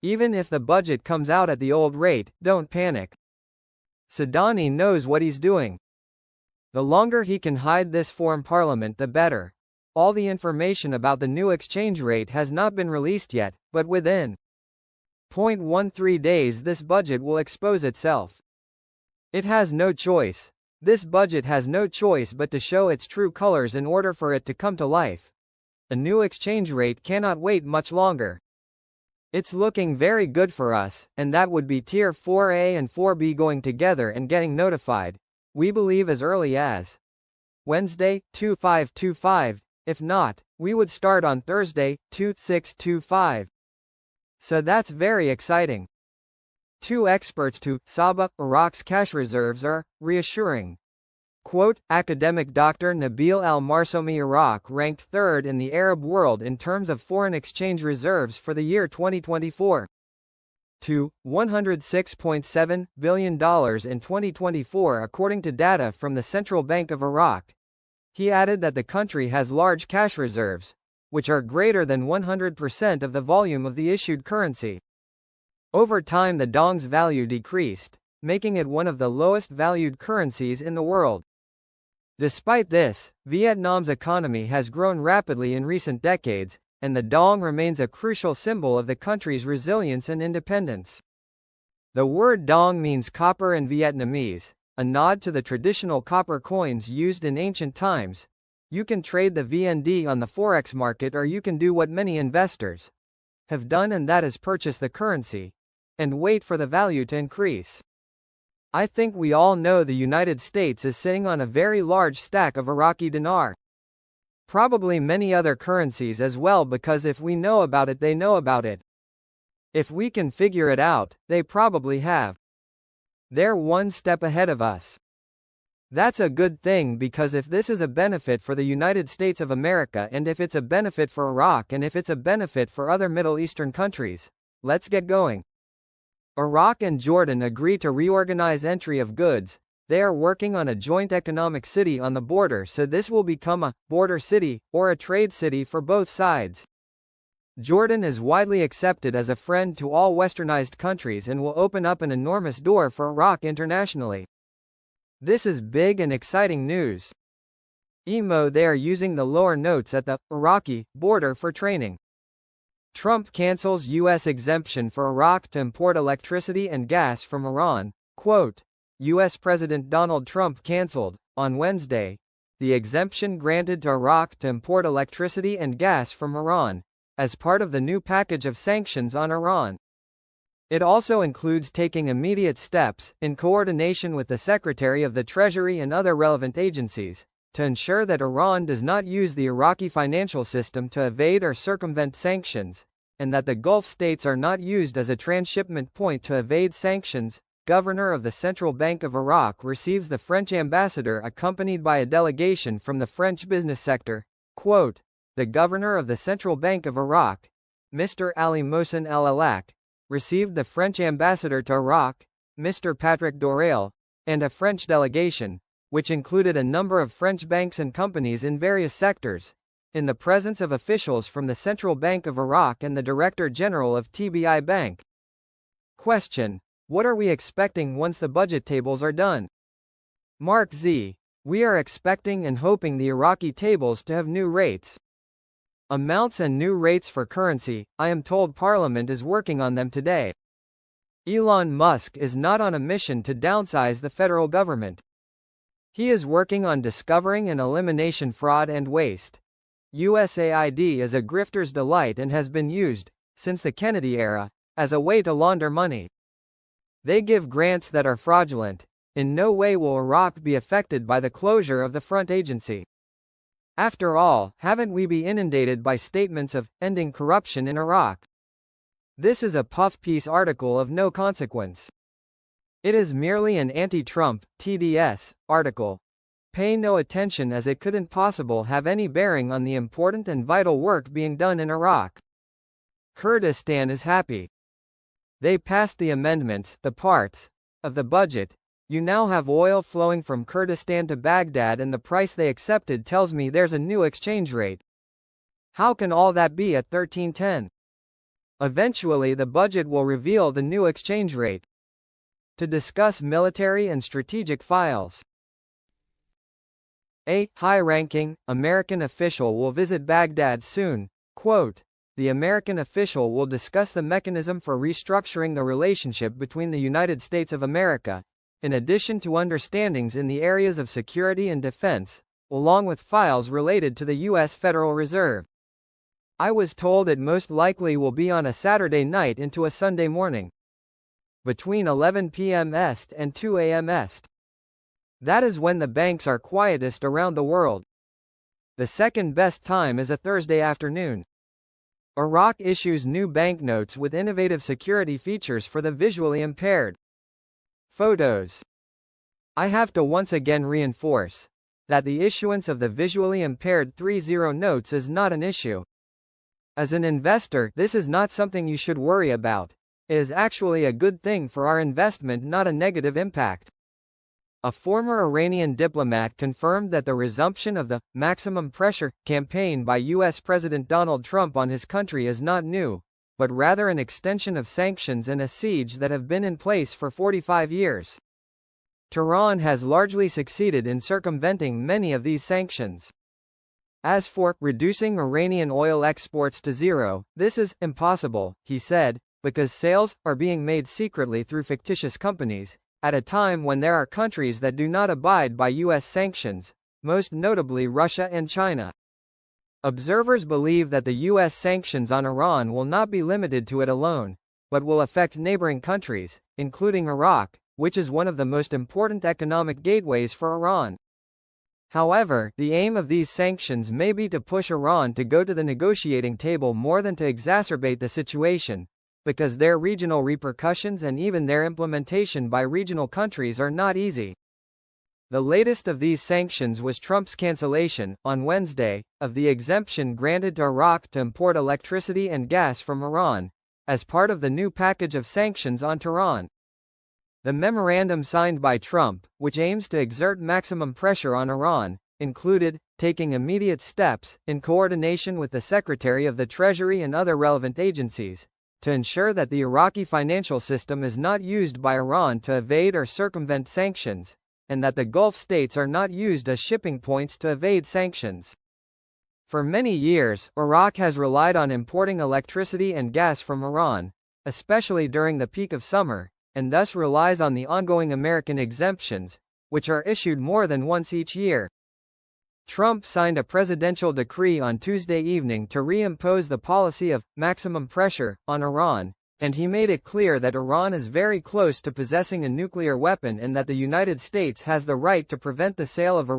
Even if the budget comes out at the old rate, don't panic. Sadani knows what he's doing. The longer he can hide this form Parliament the better. All the information about the new exchange rate has not been released yet, but within 0.13 days this budget will expose itself. It has no choice. This budget has no choice but to show its true colors in order for it to come to life. A new exchange rate cannot wait much longer. It's looking very good for us, and that would be Tier 4A and 4B going together and getting notified, we believe as early as Wednesday, 2525, if not, we would start on Thursday, 2625. So that's very exciting. Two experts to Saba, Iraq's cash reserves are reassuring. Quote, academic Dr. Nabil Al-Marsomi. Iraq ranked third in the Arab world in terms of foreign exchange reserves for the year 2024. To $106.7 billion in 2024 according to data from the Central Bank of Iraq. He added that the country has large cash reserves, which are greater than 100% of the volume of the issued currency. Over time the dong's value decreased, making it one of the lowest valued currencies in the world. Despite this, Vietnam's economy has grown rapidly in recent decades, and the dong remains a crucial symbol of the country's resilience and independence. The word dong means copper in Vietnamese, a nod to the traditional copper coins used in ancient times. You can trade the VND on the forex market, or you can do what many investors have done, and that is purchase the currency and wait for the value to increase. I think we all know the United States is sitting on a very large stack of Iraqi dinar. Probably many other currencies as well, because if we know about it, they know about it. If we can figure it out, they probably have. They're one step ahead of us. That's a good thing, because if this is a benefit for the United States of America, and if it's a benefit for Iraq, and if it's a benefit for other Middle Eastern countries, let's get going. Iraq and Jordan agree to reorganize entry of goods. They are working on a joint economic city on the border, so this will become a border city, or a trade city for both sides. Jordan is widely accepted as a friend to all westernized countries and will open up an enormous door for Iraq internationally. This is big and exciting news. Emo, they are using the lower notes at the Iraqi border for training. Trump cancels U.S. exemption for Iraq to import electricity and gas from Iran. Quote, U.S. President Donald Trump canceled, on Wednesday, the exemption granted to Iraq to import electricity and gas from Iran, as part of the new package of sanctions on Iran. It also includes taking immediate steps, in coordination with the Secretary of the Treasury and other relevant agencies, to ensure that Iran does not use the Iraqi financial system to evade or circumvent sanctions, and that the Gulf states are not used as a transshipment point to evade sanctions. Governor of the Central Bank of Iraq receives the French ambassador accompanied by a delegation from the French business sector. Quote, the governor of the Central Bank of Iraq, Mr. Ali Mohsen El Alak, received the French ambassador to Iraq, Mr. Patrick Doreal, and a French delegation, which included a number of French banks and companies in various sectors, in the presence of officials from the Central Bank of Iraq and the Director General of TBI Bank. Question: what are we expecting once the budget tables are done? Mark Z: we are expecting and hoping the Iraqi tables to have new rates. Amounts and new rates for currency. I am told Parliament is working on them today. Elon Musk is not on a mission to downsize the federal government. He is working on discovering and elimination fraud and waste. USAID is a grifter's delight and has been used, since the Kennedy era, as a way to launder money. They give grants that are fraudulent. In no way will Iraq be affected by the closure of the front agency. After all, haven't we been inundated by statements of ending corruption in Iraq? This is a puff piece article of no consequence. It is merely an anti-Trump, TDS, article. Pay no attention, as it couldn't possibly have any bearing on the important and vital work being done in Iraq. Kurdistan is happy. They passed the amendments, the parts of the budget. You now have oil flowing from Kurdistan to Baghdad, and the price they accepted tells me there's a new exchange rate. How can all that be at 1310? Eventually, the budget will reveal the new exchange rate. To discuss military and strategic files. A high-ranking American official will visit Baghdad soon. Quote, the American official will discuss the mechanism for restructuring the relationship between the United States of America, in addition to understandings in the areas of security and defense, along with files related to the U.S. Federal Reserve. I was told it most likely will be on a Saturday night into a Sunday morning, between 11 p.m. Est and 2 a.m. Est. That is when the banks are quietest around the world. The second best time is a Thursday afternoon. Iraq issues new banknotes with innovative security features for the visually impaired. Photos. I have to once again reinforce that the issuance of the visually impaired 30 notes is not an issue. As an investor, this is not something you should worry about. It is actually a good thing for our investment, not a negative impact. A former Iranian diplomat confirmed that the resumption of the maximum pressure campaign by U.S. President Donald Trump on his country is not new, but rather an extension of sanctions and a siege that have been in place for 45 years. Tehran has largely succeeded in circumventing many of these sanctions. As for reducing Iranian oil exports to zero, this is impossible, he said, because sales are being made secretly through fictitious companies, at a time when there are countries that do not abide by U.S. sanctions, most notably Russia and China. Observers believe that the U.S. sanctions on Iran will not be limited to it alone, but will affect neighboring countries, including Iraq, which is one of the most important economic gateways for Iran. However, the aim of these sanctions may be to push Iran to go to the negotiating table more than to exacerbate the situation, because their regional repercussions and even their implementation by regional countries are not easy. The latest of these sanctions was Trump's cancellation, on Wednesday, of the exemption granted to Iraq to import electricity and gas from Iran, as part of the new package of sanctions on Tehran. The memorandum signed by Trump, which aims to exert maximum pressure on Iran, included taking immediate steps, in coordination with the Secretary of the Treasury and other relevant agencies, to ensure that the Iraqi financial system is not used by Iran to evade or circumvent sanctions, and that the Gulf states are not used as shipping points to evade sanctions. For many years, Iraq has relied on importing electricity and gas from Iran, especially during the peak of summer, and thus relies on the ongoing American exemptions, which are issued more than once each year. Trump signed a presidential decree on Tuesday evening to reimpose the policy of maximum pressure on Iran, and he made it clear that Iran is very close to possessing a nuclear weapon and that the United States has the right to prevent the sale of